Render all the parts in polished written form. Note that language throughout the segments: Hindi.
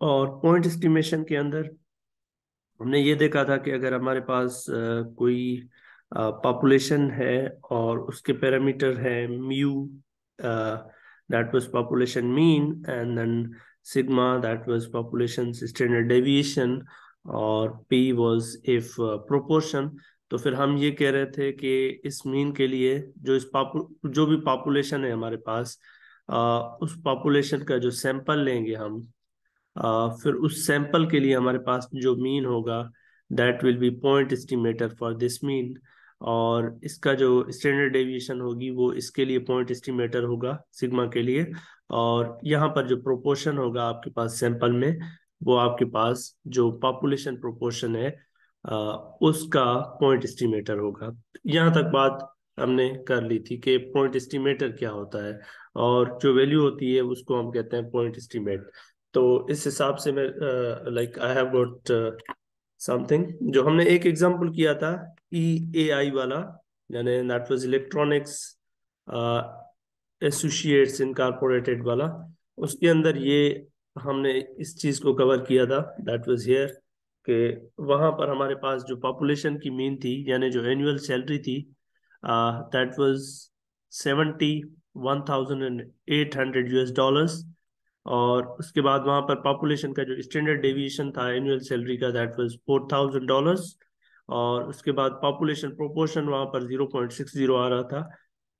और पॉइंट एस्टिमेशन के अंदर हमने ये देखा था कि अगर हमारे पास कोई पॉपुलेशन है और उसके पैरामीटर है mu, that was population mean, and then sigma that was population standard deviation, और पी वाज इफ प्रोपोर्शन। तो फिर हम ये कह रहे थे कि इस मीन के लिए जो भी पॉपुलेशन है हमारे पास, उस पॉपुलेशन का जो सैंपल लेंगे हम, फिर उस सैंपल के लिए हमारे पास जो मीन होगा that will be point estimator for this mean, और इसका जो स्टैंडर्ड डेविएशन होगी वो इसके लिए पॉइंट एस्टिमेटर होगा सिग्मा के लिए। और यहाँ पर जो प्रोपोर्शन होगा आपके पास सैंपल में, वो आपके पास जो पॉपुलेशन प्रोपोर्शन है अ, उसका पॉइंट एस्टिमेटर होगा। यहाँ तक बात हमने कर ली थी कि पॉइंट एस्टिमेटर क्या होता है, और जो वैल्यू होती है उसको हम कहते हैं पॉइंट एस्टिमेट। तो इस हिसाब से मैं like I have got something. जो हमने एक एग्जांपल किया था ई ए आई वाला, यानी that was electronics associates incorporated वाला, उसके अंदर ये हमने इस चीज को कवर किया था, दैट वाज हियर, कि वहां पर हमारे पास जो पॉपुलेशन की मीन थी, यानी जो एनुअल सैलरी थी, दैट वाज 71,800 US डॉलर्स। और उसके बाद वहां पर पॉपुलेशन का जो स्टैंडर्ड डेविएशन था एनुअल सैलरी का, दैट वाज $4,000। और उसके बाद पॉपुलेशन प्रोपोर्शन वहां पर 0.60 आ रहा था।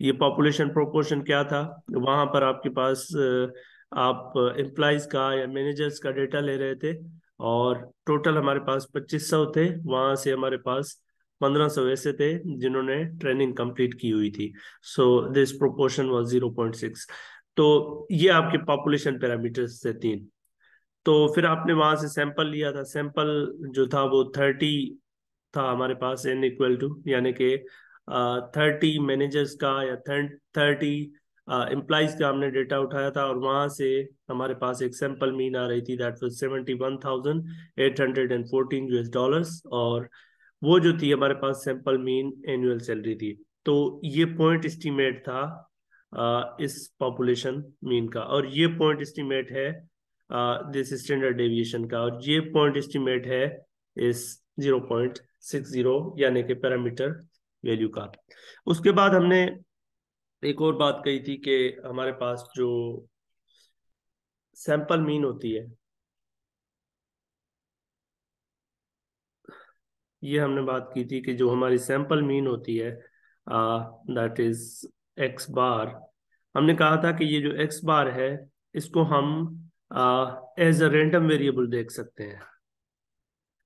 ये पॉपुलेशन प्रोपोर्शन क्या था? वहां पर आपके पास आप एम्प्लॉयज का या मैनेजर्स का डेटा ले रहे थे, और टोटल हमारे पास 2500 थे, वहां से हमारे पास 1500 ऐसे थे जिन्होंने ट्रेनिंग कंप्लीट की हुई थी। So this proportion was 0.6। तो ये आपके पॉपुलेशन पैरामीटर्स थे तीन। तो फिर आपने वहां से सैंपल लिया था, सैंपल जो था वो 30 था हमारे पास, एन इक्वल टू, यानी कि 30 मैनेजर्स का या 30 एम्प्लॉइज का हमने डेटा उठाया था, और वहां से हमारे पास एक सैंपल मीन आ रही थी, दैट वाज 71,814 US डॉलर्स। और वो जो थी हमारे पास सैंपल मीन एनुअल सैलरी थी। तो ये पॉइंट एस्टीमेट था इस पॉपुलेशन मीन का, और ये पॉइंट एस्टीमेट है दिस स्टैंडर्ड डेविएशन का, और ये पॉइंट एस्टीमेट है इस 0.60 यानी कि पैरामीटर वैल्यू का। उसके बाद हमने एक और बात कही थी कि हमारे पास जो सैंपल मीन होती है, ये हमने बात की थी कि जो हमारी सैंपल मीन होती है दैट इज एक्स बार। हमने कहा था कि ये जो एक्स बार है, इसको हम एज अ रैंडम वेरिएबल देख सकते हैं,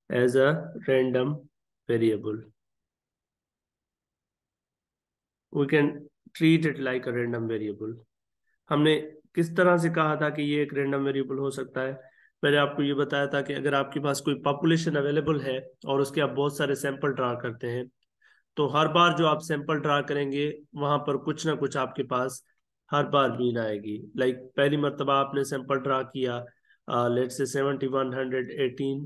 as a random variable. We can treat it like a random variable. हमने किस तरह से कहा था कि ये एक रैंडम वेरिएबल हो सकता है? मैंने आपको ये बताया था कि अगर आपके पास कोई पॉपुलेशन अवेलेबल है और उसके आप बहुत सारे सैंपल ड्रा करते हैं, तो हर बार जो आप सैंपल ड्रा करेंगे वहां पर कुछ ना कुछ आपके पास हर बार मीन आएगी। लाइक पहली मर्तबा आपने सैंपल ड्रा किया, लेट से 7118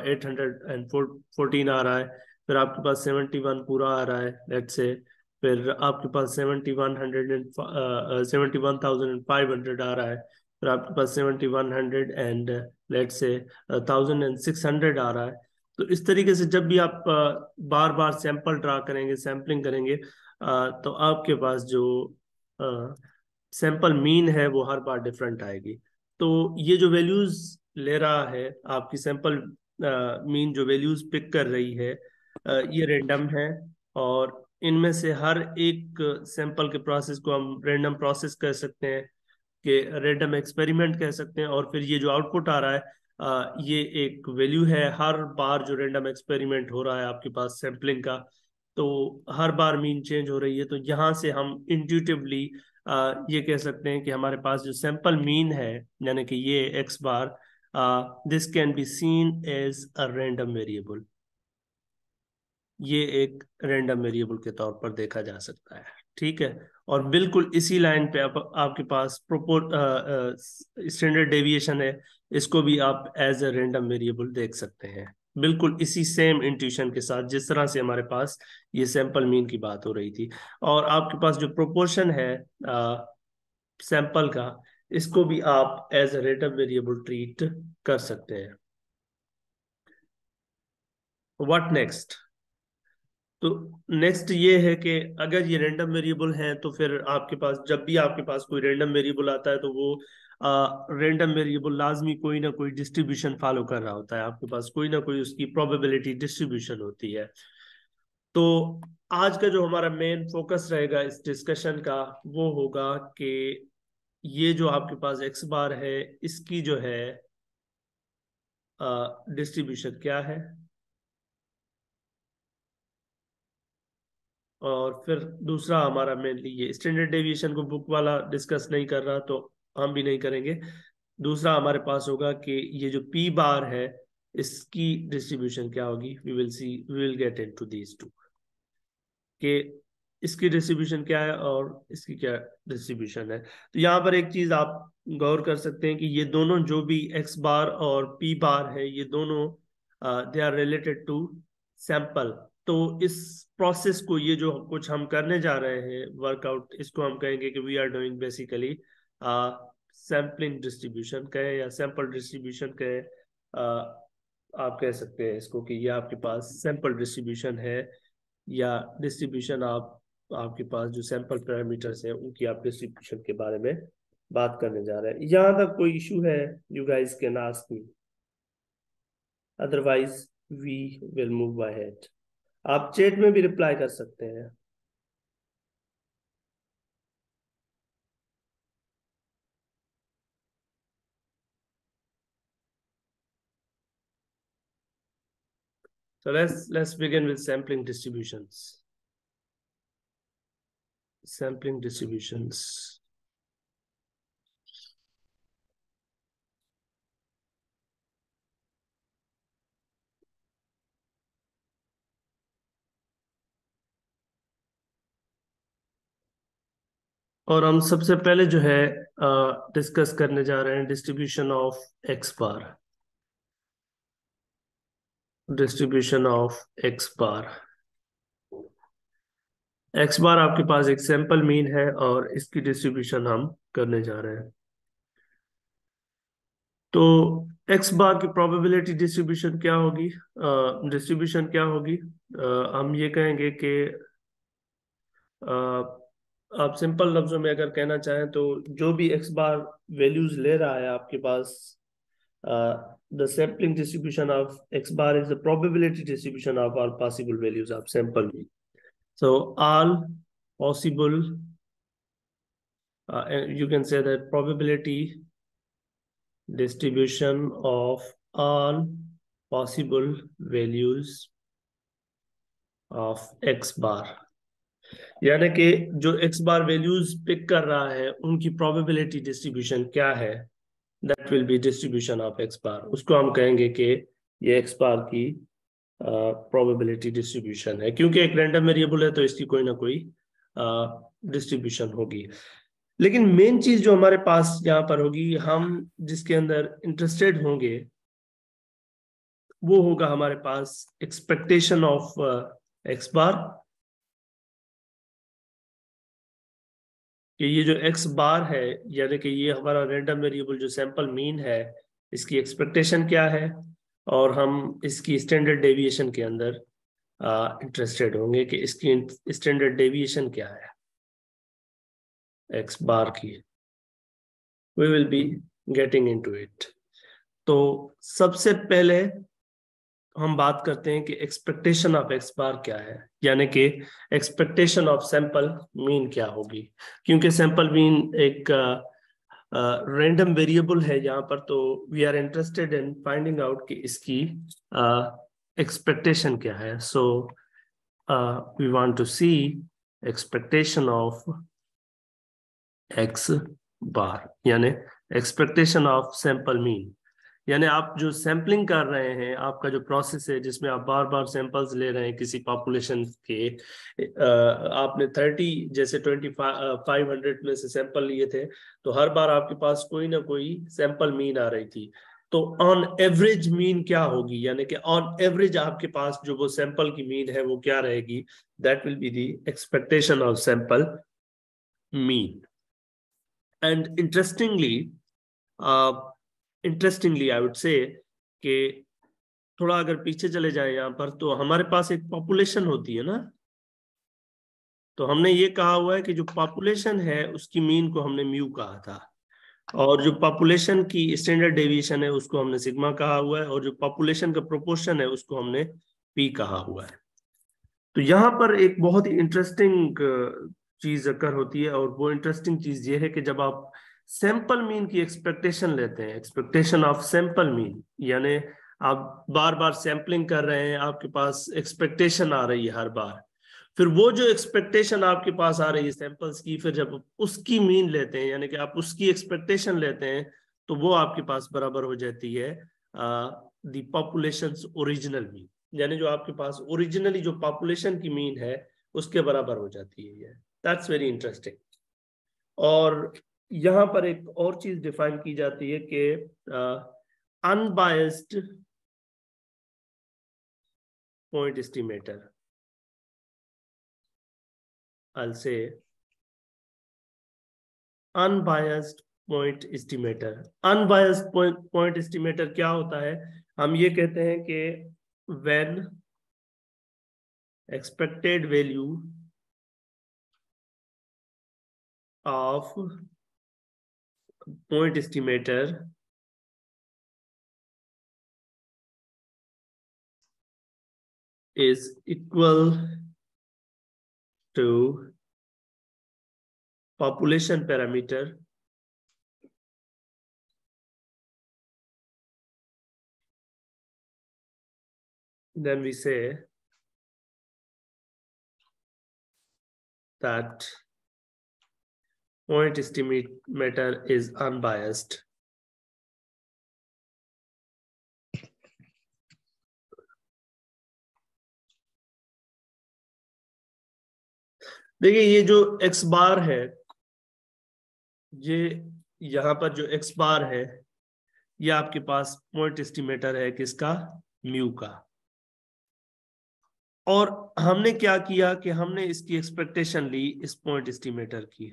814 आ रहा है, फिर आपके पास 71 पूरा आ रहा है लेट से, फिर आपके पास 71,500 आ रहा है, फिर आपके पास 7100 एंड लेट से 1600 आ रहा है। तो इस तरीके से जब भी आप बार बार सैंपल ड्रा करेंगे, सैम्पलिंग करेंगे, तो आपके पास जो सैंपल मीन है वो हर बार डिफरेंट आएगी। तो ये जो वैल्यूज ले रहा है आपकी सैंपल मीन, जो वैल्यूज पिक कर रही है, ये रेंडम है। और इनमें से हर एक सैंपल के प्रोसेस को हम रेंडम प्रोसेस कह सकते हैं, कि रेंडम एक्सपेरिमेंट कह सकते हैं। और फिर ये जो आउटपुट आ रहा है, ये एक वैल्यू है हर बार जो रेंडम एक्सपेरिमेंट हो रहा है आपके पास सैम्पलिंग का। तो हर बार मीन चेंज हो रही है, तो यहाँ से हम इंट्यूटिवली ये कह सकते हैं कि हमारे पास जो सैंपल मीन है, यानी कि ये X bar, this can be seen as a random variable. ये एक रैंडम वेरिएबल के तौर पर देखा जा सकता है। ठीक है। और बिल्कुल इसी लाइन पे आपके पास प्रोपोर स्टैंडर्ड डेविएशन है, इसको भी आप एज अ रैंडम वेरिएबल देख सकते हैं, बिल्कुल इसी सेम इंट्यूशन के साथ जिस तरह से हमारे पास ये सैंपल मीन की बात हो रही थी। और आपके पास जो प्रोपोर्शन है सैंपल का, इसको भी आप as a random variable treat कर सकते हैं। What next? तो नेक्स्ट ये है कि अगर ये रैंडम वेरिएबल है तो फिर आपके पास, जब भी आपके पास कोई रैंडम वेरिएबल आता है तो वो रैंडम वेरिएबल लाजमी कोई ना कोई डिस्ट्रीब्यूशन फॉलो कर रहा होता है, आपके पास कोई ना कोई उसकी प्रोबेबिलिटी डिस्ट्रीब्यूशन होती है। तो आज का जो हमारा मेन फोकस रहेगा इस डिस्कशन का वो होगा कि ये जो आपके पास एक्स बार है इसकी जो है डिस्ट्रीब्यूशन क्या है, और फिर दूसरा हमारा मेनली ये स्टैंडर्ड डेविएशन को बुक वाला डिस्कस नहीं कर रहा तो हम भी नहीं करेंगे। दूसरा हमारे पास होगा कि ये जो पी बार है इसकी डिस्ट्रीब्यूशन क्या होगी, we will get into these two कि इसकी डिस्ट्रीब्यूशन क्या है और इसकी क्या डिस्ट्रीब्यूशन है। तो यहाँ पर एक चीज आप गौर कर सकते हैं कि ये दोनों जो भी एक्स बार और पी बार है ये दोनों they are related to sample. तो इस प्रोसेस को, ये जो कुछ हम करने जा रहे हैं वर्कआउट, इसको हम कहेंगे कि we are doing basically sampling distribution कहे या सैंपल डिस्ट्रीब्यूशन कहे, आप कह सकते हैं इसको कि ये आपके पास सैंपल डिस्ट्रीब्यूशन है, या डिस्ट्रीब्यूशन आपके पास जो सैंपल पैरामीटर्स हैं उनकी आप डिस्ट्रीब्यूशन के बारे में बात करने जा रहे हैं। यहां तक कोई इशू है you guys can ask me, otherwise we will move ahead. आप चैट में भी रिप्लाई कर सकते हैं। So let's begin with sampling distributions. Sampling distributions. और हम सबसे पहले जो है डिस्कस करने जा रहे हैं distribution of X bar. Distribution of X bar. X bar आपके पास एक सैंपल मीन है और इसकी डिस्ट्रीब्यूशन हम करने जा रहे हैं। तो एक्स बार की प्रोबेबिलिटी डिस्ट्रीब्यूशन क्या होगी, डिस्ट्रीब्यूशन क्या होगी, हम ये कहेंगे कि आप सिंपल लफ्जों में अगर कहना चाहें तो जो भी एक्स बार वैल्यूज ले रहा है आपके पास, the sampling distribution of X bar is the probability distribution of all possible values of sample mean. So all possible, you can say that probability distribution of all possible values of x bar, यानी कि जो x बार वैल्यूज पिक कर रहा है उनकी प्रोबेबिलिटी डिस्ट्रीब्यूशन क्या है, that will be distribution of x बार। उसको हम कहेंगे कि ये x बार की प्रोबेबिलिटी डिस्ट्रीब्यूशन है, क्योंकि एक रैंडम वेरिएबल है तो इसकी कोई ना कोई डिस्ट्रीब्यूशन होगी। लेकिन मेन चीज जो हमारे पास यहाँ पर होगी, हम जिसके अंदर इंटरेस्टेड होंगे वो होगा हमारे पास एक्सपेक्टेशन ऑफ एक्स बार, कि ये जो एक्स बार है यानी कि ये हमारा रैंडम वेरिएबल जो सैंपल मीन है इसकी एक्सपेक्टेशन क्या है, और हम इसकी स्टैंडर्ड डेविएशन के अंदर इंटरेस्टेड होंगे कि इसकी स्टैंडर्ड डेविएशन क्या है एक्स बार की। We will be getting into it. तो सबसे पहले हम बात करते हैं कि एक्सपेक्टेशन ऑफ एक्स बार क्या है, यानी कि एक्सपेक्टेशन ऑफ सैंपल मीन क्या होगी, क्योंकि सैंपल मीन एक रैंडम वेरिएबल है यहाँ पर, तो we are interested in finding out कि इसकी एक्सपेक्टेशन क्या है। So we want to see expectation of X bar, यानी एक्सपेक्टेशन ऑफ सैंपल मीन, यानी आप जो सैम्पलिंग कर रहे हैं, आपका जो प्रोसेस है जिसमें आप बार बार सैंपल्स ले रहे हैं किसी पॉपुलेशन के, आपने 30 जैसे 500 में से सैंपल लिए थे, तो हर बार आपके पास कोई ना कोई सैंपल मीन आ रही थी। तो ऑन एवरेज मीन क्या होगी, यानी कि ऑन एवरेज आपके पास जो वो सैंपल की मीन है वो क्या रहेगी, that will be the expectation of sample mean. And interestingly I would say कि थोड़ा अगर पीछे चले जाए यहाँ पर, तो हमारे पास एक पॉपुलेशन होती है ना। तो हमने ये कहा हुआ है कि जो पॉपुलेशन है उसकी मीन को हमने म्यू कहा था, और जो पॉपुलेशन की स्टैंडर्ड डेविएशन है उसको हमने सिग्मा कहा हुआ है, और जो पॉपुलेशन का प्रोपोर्शन है उसको हमने पी कहा हुआ है। तो यहाँ पर एक बहुत ही इंटरेस्टिंग चीज अकर होती है, और वो इंटरेस्टिंग चीज ये है कि जब आप सैंपल मीन की एक्सपेक्टेशन लेते हैं, एक्सपेक्टेशन ऑफ सैंपल मीन, यानी आप बार बार सैंपलिंग कर रहे हैं, आपके पास एक्सपेक्टेशन आ रही है हर बार, फिर वो जो एक्सपेक्टेशन आपके पास आ रही है सैंपल्स की, फिर जब उसकी मीन लेते हैं, यानी कि आप उसकी एक्सपेक्टेशन लेते हैं, तो वो आपके पास बराबर हो जाती है द पॉपुलेशंस ओरिजिनल मीन, यानी जो आपके पास ओरिजिनली जो पॉपुलेशन की मीन है उसके बराबर हो जाती है ये। That's very interesting. और यहाँ पर एक और चीज डिफाइन की जाती है कि unbiased point estimator, I'll say unbiased point estimator. Unbiased point estimator क्या होता है? हम ये कहते हैं कि when expected value of point estimator is equal to population parameter, then we say that point estimator is unbiased. देखिए ये जो x बार है, ये यहाँ पर जो x बार है, ये आपके पास पॉइंट एस्टिमेटर है किसका? म्यू का। और हमने क्या किया कि हमने इसकी एक्सपेक्टेशन ली इस पॉइंट एस्टिमेटर की,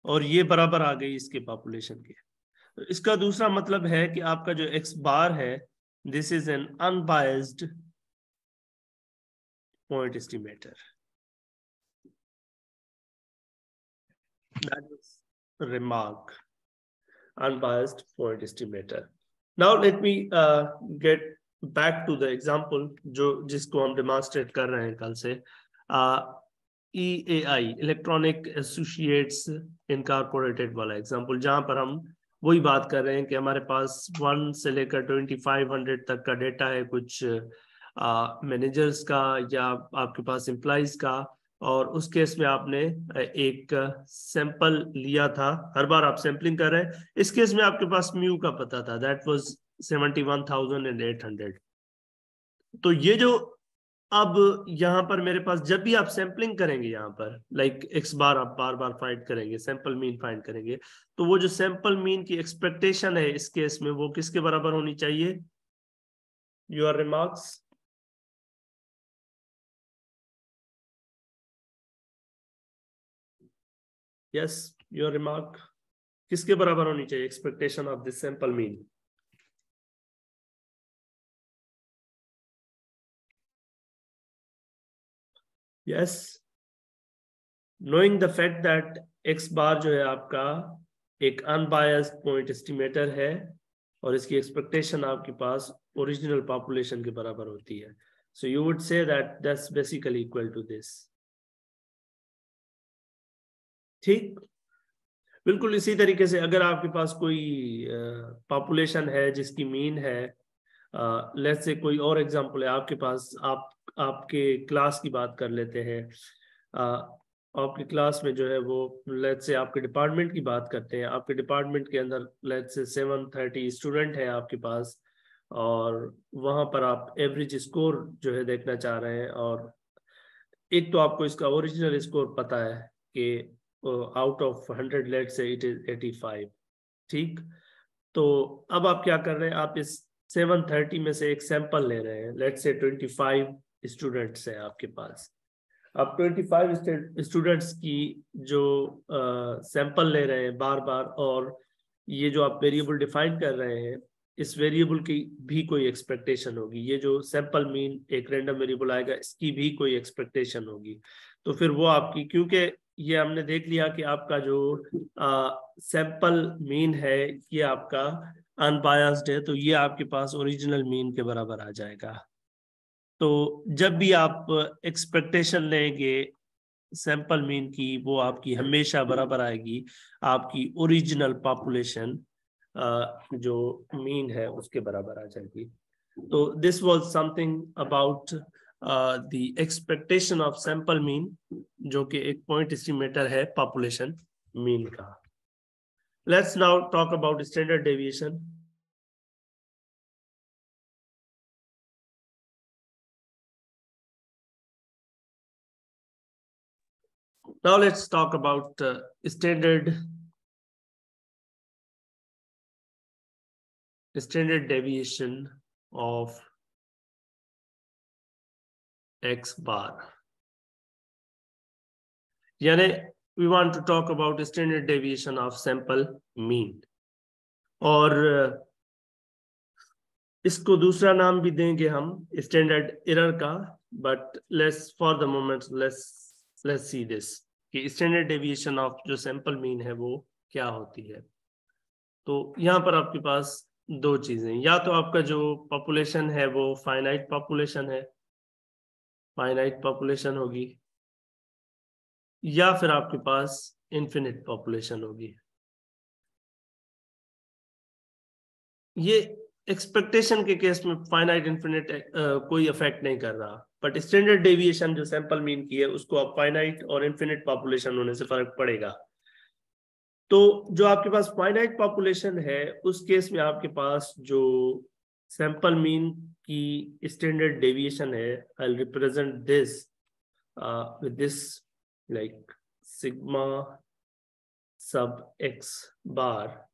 और ये बराबर आ गई इसके पॉपुलेशन के। तो इसका दूसरा मतलब है कि आपका जो x बार है, this is an unbiased point estimator. That is remark, unbiased point estimator. Now let me get back to the example जिसको हम demonstrate कर रहे हैं कल से, EAI इलेक्ट्रॉनिक एसोसिएट्स इनकॉर्पोरेटेड वाला एग्जाम्पल, जहां पर हम वही बात कर रहे हैं कि हमारे पास 1 से लेकर 2500 तक का डेटा है, कुछ मैनेजर्स का या आपके पास एम्प्लॉइज का, और उस केस में आपने एक सैंपल लिया था, हर बार आप सैंपलिंग कर रहे हैं। इस केस में आपके पास म्यू का पता था, दैट वाज 71,800। तो ये जो अब यहाँ पर मेरे पास जब भी आप सैंपलिंग करेंगे, यहाँ पर लाइक x बार आप बार बार फाइंड करेंगे, सैंपल मीन फाइंड करेंगे, तो वो जो सैंपल मीन की एक्सपेक्टेशन है इस केस में वो किसके बराबर होनी चाहिए? Your remarks. Yes, your remark. किसके बराबर होनी चाहिए expectation of this sample mean? Yes, knowing the fact that x बार जो है आपका एक अनबायस्ड पॉइंट एस्टिमेटर है, और इसकी एक्सपेक्टेशन आपके पास ओरिजिनल पॉपुलेशन के बराबर होती है, so you would say that that's basically equal to this. ठीक, बिल्कुल इसी तरीके से अगर आपके पास कोई पॉपुलेशन है जिसकी मीन है, लेट्स से कोई और एग्जांपल है आपके पास, आपके क्लास की बात कर लेते हैं। आपकी क्लास में जो है वो, लेट्स से आपके डिपार्टमेंट की बात करते हैं, आपके डिपार्टमेंट के अंदर लेट्स से 730 स्टूडेंट है आपके पास, और वहां पर आप एवरेज स्कोर जो है देखना चाह रहे हैं, और एक तो आपको इसका ओरिजिनल स्कोर पता है कि आउट ऑफ 100 लेट से इट इज 85। ठीक, तो अब आप क्या कर रहे हैं, आप इस 730 में से एक सैंपल ले रहे हैं, लेट से 25 स्टूडेंट्स हैं आपके पास। आप 25 स्टूडेंट्स की जो सैंपल ले रहे हैं बार बार, और ये जो आप वेरिएबल डिफाइन कर रहे हैं, इस वेरिएबल की भी कोई एक्सपेक्टेशन होगी। ये जो सैंपल मीन एक रैंडम वेरिएबल आएगा, इसकी भी कोई एक्सपेक्टेशन होगी। तो फिर वो आपकी, क्योंकि ये हमने देख लिया कि आपका जो सैंपल मीन है ये आपका अनबायस्ड है, तो ये आपके पास ओरिजिनल मीन के बराबर आ जाएगा। तो जब भी आप एक्सपेक्टेशन लेंगे सैंपल मीन की, वो आपकी हमेशा बराबर आएगी आपकी ओरिजिनल पॉपुलेशन जो मीन है उसके बराबर आ जाएगी। तो this was something about the expectation of sample mean, जो कि एक पॉइंट एस्टिमेटर है पॉपुलेशन मीन का। Let's now talk about standard deviation. Now let's talk about standard deviation of x bar. यानी we want to talk about standard deviation of sample mean, और इसको दूसरा नाम भी देंगे हम स्टैंडर्ड एरर का, but let's for the moment let's see this कि स्टैंडर्ड डेविएशन ऑफ जो सैंपल मीन है वो क्या होती है। तो यहाँ पर आपके पास दो चीजें, या तो आपका जो पॉपुलेशन है वो फाइनाइट पॉपुलेशन है, फाइनाइट पॉपुलेशन होगी, या फिर आपके पास इन्फिनिट पॉपुलेशन होगी। ये एक्सपेक्टेशन के केस में फाइनाइट इन्फिनिट कोई इफेक्ट नहीं कर रहा, बट स्टैंडर्ड डेविएशन जो सैंपल मीन की है उसको आप फाइनाइट और इन्फिनिट पॉपुलेशन होने से फर्क पड़ेगा। तो जो आपके पास फाइनाइट पॉपुलेशन है उस केस में आपके पास जो सैंपल मीन की स्टैंडर्ड डेविएशन है, I will represent this with this like sigma sub X bar,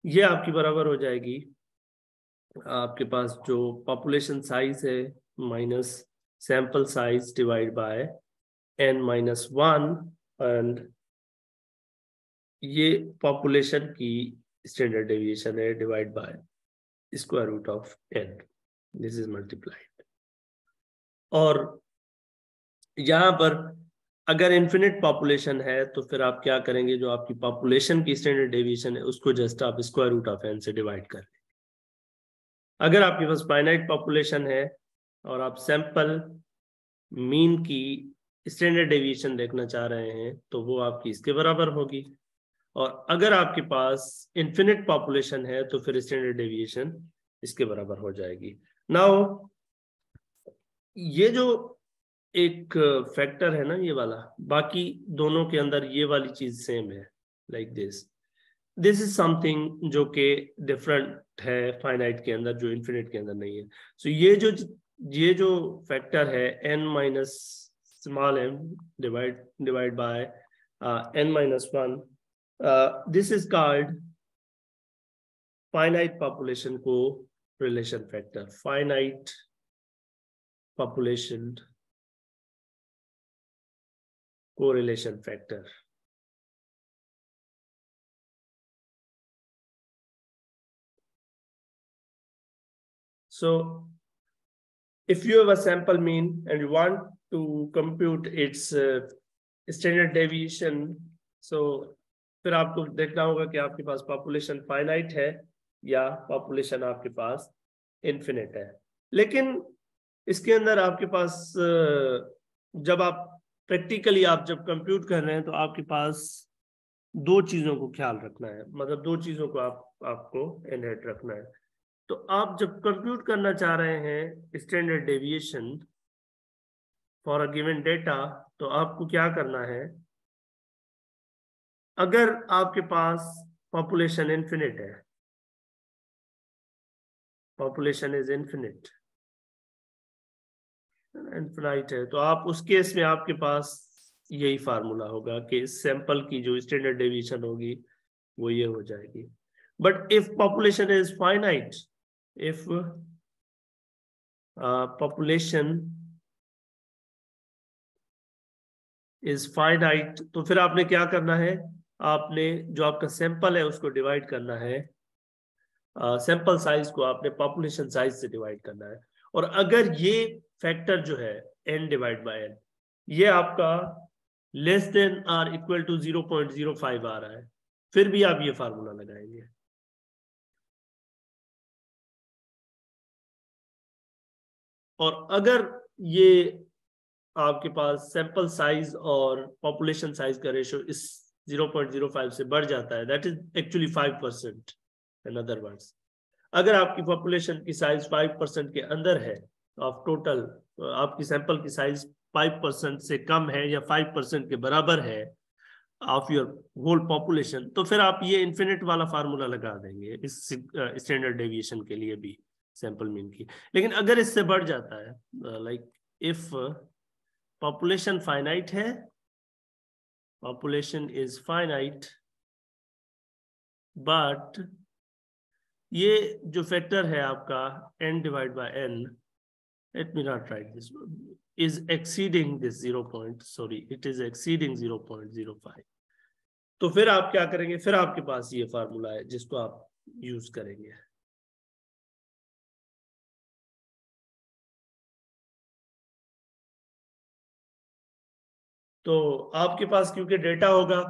ये आपकी बराबर हो जाएगी आपके पास जो पॉपुलेशन साइज है minus sample size divide by n-1, and ये पॉपुलेशन की स्टैंडर्ड डेविएशन है divide by square root of n, this is multiplied. और यहाँ पर अगर इन्फिनिट पॉपुलेशन है तो फिर आप क्या करेंगे, जो आपकी पॉपुलेशन की स्टैंडर्ड डेविएशन है उसको जस्ट आप स्क्वायर रूट ऑफ n से डिवाइड कर लें। अगर आपके पास फाइनाइट पॉपुलेशन है और आप सैंपल मीन की स्टैंडर्ड डेविएशन देखना चाह रहे हैं तो वो आपकी इसके बराबर होगी, और अगर आपके पास इन्फिनिट पॉपुलेशन है तो फिर स्टैंडर्ड डेविएशन इसके बराबर हो जाएगी। नाउ ये जो एक फैक्टर है ना ये वाला, बाकी दोनों के अंदर ये वाली चीज सेम है, लाइक दिस इज समथिंग जो कि डिफरेंट है फाइनाइट के अंदर, जो इन्फिनिट के अंदर नहीं है। सो ये जो फैक्टर है n-m divide by n-1, this is called finite population correction factor, finite population correlation factor. So if you have a sample mean and you want to compute its standard deviation, so फिर आपको देखना होगा कि आपके पास पॉपुलेशन फाइनाइट है या पॉपुलेशन आपके पास इन्फिनिट है। लेकिन इसके अंदर आपके पास जब आप प्रैक्टिकली आप जब कंप्यूट कर रहे हैं तो आपके पास दो चीजों को ख्याल रखना है, मतलब दो चीजों को आपको इनहेट रखना है। तो आप जब कंप्यूट करना चाह रहे हैं standard deviation for a given data, तो आपको क्या करना है, अगर आपके पास पॉपुलेशन इन्फिनिट है, पॉपुलेशन इज इन्फिनिट है, तो आप उस केस में आपके पास यही फार्मूला होगा कि सैंपल की जो स्टैंडर्ड डेविएशन होगी वो ये हो जाएगी। But if population is finite, if population is finite, तो फिर आपने क्या करना है, आपने जो आपका सैंपल है उसको डिवाइड करना है, सैंपल साइज को आपने पॉपुलेशन साइज से डिवाइड करना है। और अगर ये फैक्टर जो है n डिवाइड बाय n ये आपका less than or equal to 0.05 आ रहा है, फिर भी आप ये फार्मूला लगाएंगे। और अगर ये आपके पास सैंपल साइज और पॉपुलेशन साइज का रेशियो इस 0.05 से बढ़ जाता है, that is actually 5%। In other words, अगर आपकी पॉपुलेशन की साइज 5% के अंदर है, तो आप टोटल आपकी सैंपल की साइज 5% से कम है या 5% के बराबर है ऑफ योर होल पॉपुलेशन, तो फिर आप ये इन्फिनिट वाला फार्मूला लगा देंगे इस स्टैंडर्ड डेविएशन के लिए भी, सैंपल मीन की। लेकिन अगर इससे बढ़ जाता है, लाइक इफ पॉपुलेशन फाइनाइट है, पॉपुलेशन इज फाइनाइट, बट ये जो फैक्टर है आपका n divide by n, let me not write this one, is exceeding this 0.05, तो फिर आप क्या करेंगे, फिर आपके पास ये फार्मूला है जिसको आप यूज करेंगे। तो आपके पास क्योंकि डेटा होगा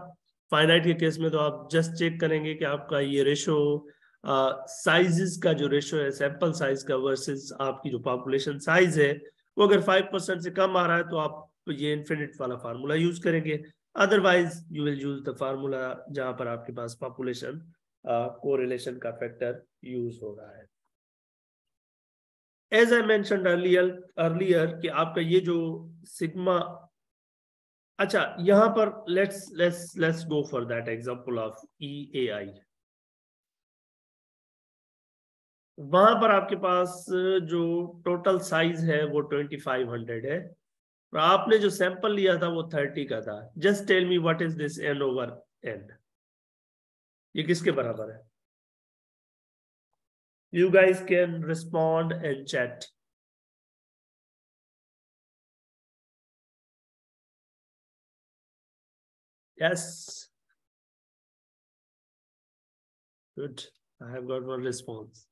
फाइनाइट के केस में, तो आप जस्ट चेक करेंगे कि आपका ये रेशो साइजेस का जो रेशो है सैंपल साइज का वर्सेस आपकी जो पॉपुलेशन साइज है, वो अगर 5% से कम आ रहा है तो आप ये इन्फिनिट वाला फार्मूला यूज करेंगे। Otherwise you will use the formula जहां पर आपके पास पॉपुलेशन कोरिलेशन का फैक्टर यूज हो रहा है। एज आई मेंशन्ड अर्लियर कि आपका ये जो सिग्मा, अच्छा यहां पर let's go for that example of EAI। वहां पर आपके पास जो टोटल साइज है वो 2500 है, और आपने जो सैंपल लिया था वो 30 का था। Just tell me what is this n over n, ये किसके बराबर है? You guys can respond and chat. Yes, good, I have got one response.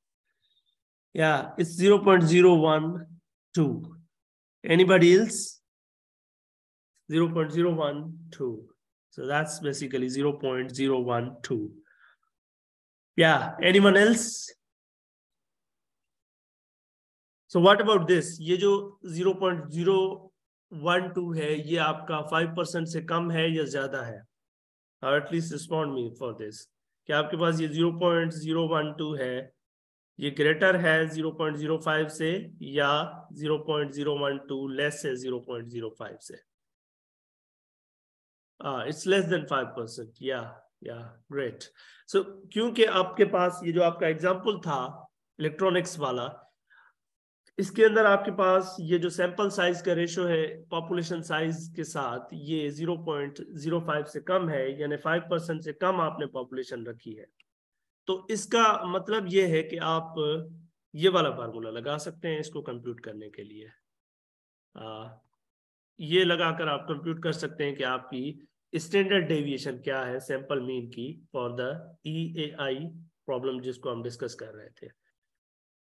Yeah, it's 0.012. Anybody else? 0.012. So that's basically 0.012. Yeah, anyone else? So what about this? ये जो 0.012 है, ये आपका 5% से कम है या ज्यादा है? Or at least respond me for this. क्या आपके पास ये 0.012 है, ये ग्रेटर है 0.05 से या 0.012 लेस है 0.05 से? It's less than 5%. Yeah, great. So क्योंकि आपके पास ये जो आपका एग्जाम्पल था इलेक्ट्रॉनिक्स वाला, इसके अंदर आपके पास ये जो सैंपल साइज का रेशो है पॉपुलेशन साइज के साथ ये 0.05 से कम है, यानी 5% से कम आपने पॉपुलेशन रखी है, तो इसका मतलब ये है कि आप ये वाला फार्मूला लगा सकते हैं इसको कंप्यूट करने के लिए। ये लगाकर आप कंप्यूट कर सकते हैं कि आपकी स्टैंडर्ड डेविएशन क्या है सैंपल मीन की फॉर द EAI प्रॉब्लम जिसको हम डिस्कस कर रहे थे।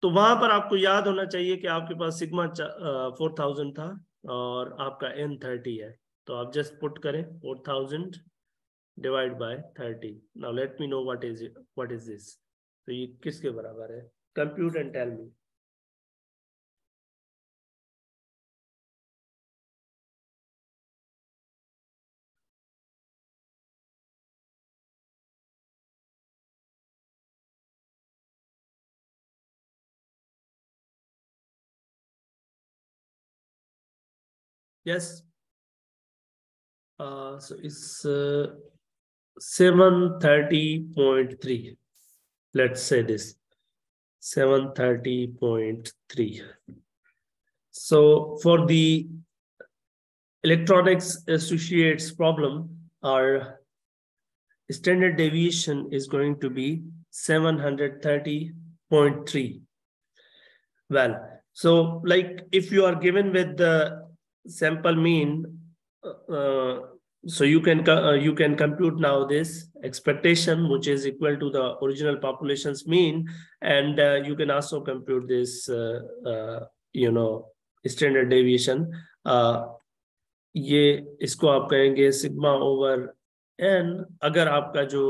तो वहां पर आपको याद होना चाहिए कि आपके पास सिग्मा 4000 था और आपका n 30 है, तो आप जस्ट पुट करें 4000 divide by 30। Now let me know what is this, तो ये किसके बराबर है? Compute and tell me. Yes, so it's 730.3. Let's say this 730.3. So for the electronics associates problem, our standard deviation is going to be 730.3. Well, so like if you are given with the sample mean So you can compute now this expectation, which is equal to the original population's mean, and you can also compute this standard deviation. ये इसको आप कहेंगे सिग्मा ओवर n, अगर आपका जो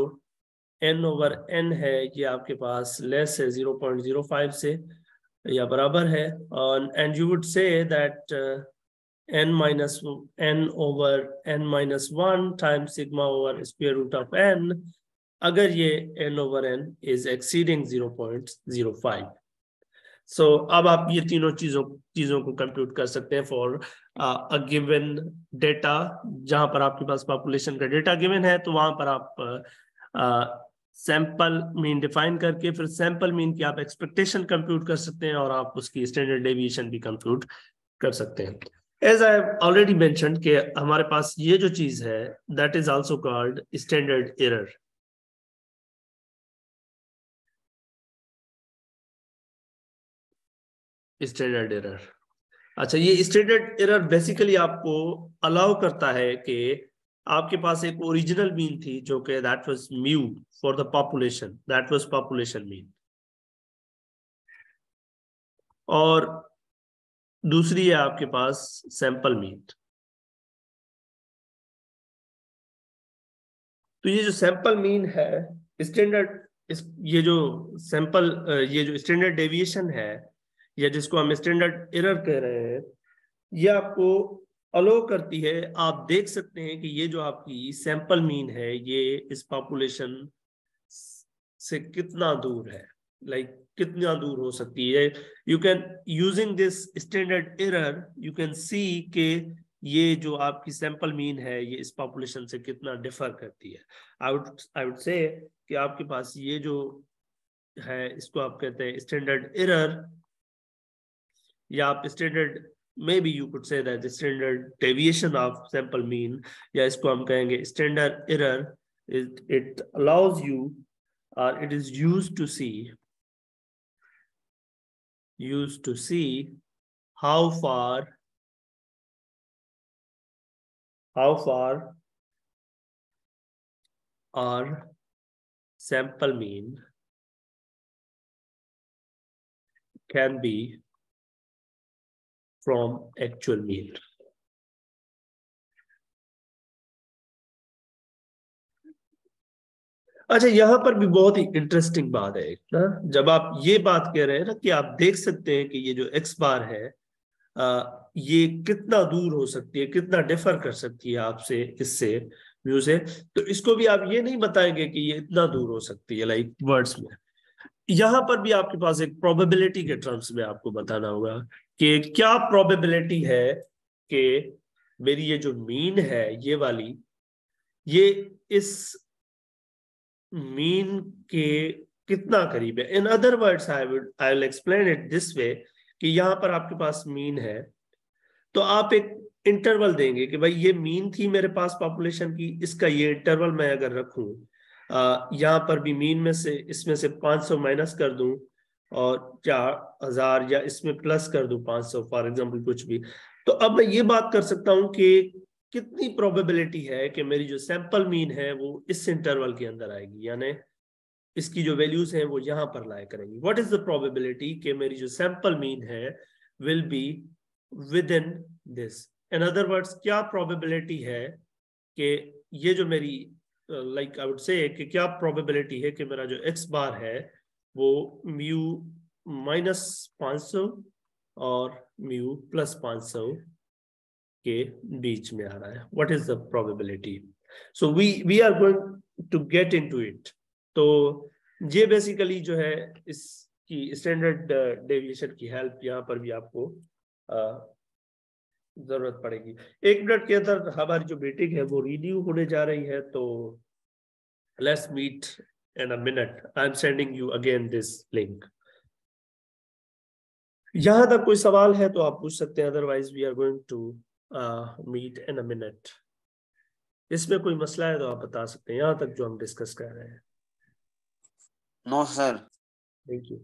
n ओवर n है ये आपके पास लेस है 0.05 से या बराबर है, और and you would say that n minus n over n minus 1 times sigma over square root of n, अगर ये n over n is exceeding 0.05. So अब आप ये तीनों चीजों को कंप्यूट कर सकते हैं फॉर अ गिवन डेटा। जहां पर आपके पास पॉपुलेशन का डेटा गिवन है तो वहां पर आप सैंपल मीन डिफाइन करके फिर सैंपल मीन की आप एक्सपेक्टेशन कंप्यूट कर सकते हैं और आप उसकी स्टैंडर्ड डेविएशन भी कंप्यूट कर सकते हैं। एज आई ऑलरेडी मेंशन्ड कि हमारे पास ये जो चीज है that is also called standard error. Standard error, अच्छा, ये स्टैंडर्ड एरर बेसिकली आपको अलाउ करता है कि आपके पास एक ओरिजिनल मीन थी जो कि that was mu for the population, that was population mean, और दूसरी है आपके पास सैंपल मीन। तो ये जो सैंपल मीन है स्टैंडर्ड, ये जो सैंपल ये जो स्टैंडर्ड डेविएशन है या जिसको हम स्टैंडर्ड एरर कह रहे हैं, ये आपको अलो करती है। आप देख सकते हैं कि ये जो आपकी सैंपल मीन है ये इस पॉपुलेशन से कितना दूर है, लाइक कितना दूर हो सकती है। You can using this standard error you can see के ये जो आपकी सैंपल मीन है ये इस पॉपुलेशन से कितना डिफर करती है। आई वुड से कि आपके पास ये जो है इसको आप कहते हैं स्टैंडर्ड एरर, या आप standard maybe you could say that the standard deviation of sample mean, या इसको हम कहेंगे standard error, it allows you or it is used to see how far our sample mean can be from actual mean। अच्छा, यहां पर भी बहुत ही इंटरेस्टिंग बात है ना, जब आप ये बात कह रहे हैं ना कि आप देख सकते हैं कि ये जो एक्स बार है ये कितना दूर हो सकती है, कितना डिफर कर सकती है आपसे, इससे व्यू से, तो इसको भी आप ये नहीं बताएंगे कि ये इतना दूर हो सकती है लाइक वर्ड्स में। यहां पर भी आपके पास एक प्रोबेबिलिटी के टर्म्स में आपको बताना होगा कि क्या प्रोबेबिलिटी है कि मेरी ये जो मीन है ये वाली, ये इस मीन के कितना करीब है। In other words I will explain it this way कि यहां पर आपके पास मीन है तो आप एक इंटरवल देंगे कि भाई ये मीन थी मेरे पास पॉपुलेशन की, इसका ये इंटरवल मैं अगर रखूं, यहाँ पर भी मीन में से इसमें से 500 माइनस कर दूं और 4000 या इसमें प्लस कर दूं 500 फॉर एग्जांपल कुछ भी, तो अब मैं ये बात कर सकता हूं कि कितनी प्रोबेबिलिटी है कि मेरी जो सैंपल मीन है वो इस इंटरवल के अंदर आएगी, यानी इसकी जो वैल्यूज हैं वो यहां पर लाया करेंगी। व्हाट इज द प्रोबेबिलिटी कि मेरी जो सैंपल मीन है will be with in this. In other words, क्या प्रोबेबिलिटी है कि ये जो मेरी लाइक आई वुड से कि क्या प्रोबेबिलिटी है कि मेरा जो एक्स बार है वो म्यू माइनस 500 और म्यू प्लस 500 के बीच में आ रहा है। What is the probability? So we are going to get into it. तो ये बेसिकली जो है इसकी स्टैंडर्ड डेविएशन की हेल्प यहाँ पर भी आपको जरूरत पड़ेगी। 1 मिनट के अंदर हमारी जो मीटिंग है वो रिन्यू होने जा रही है, तो let's meet in a minute. I am sending you again this link. यहां तक कोई सवाल है तो आप पूछ सकते हैं, otherwise we are going to meet in a minute. इसमें कोई मसला है तो आप बता सकते हैं, यहां तक जो हम डिस्कस कर रहे हैं। No sir. Thank you.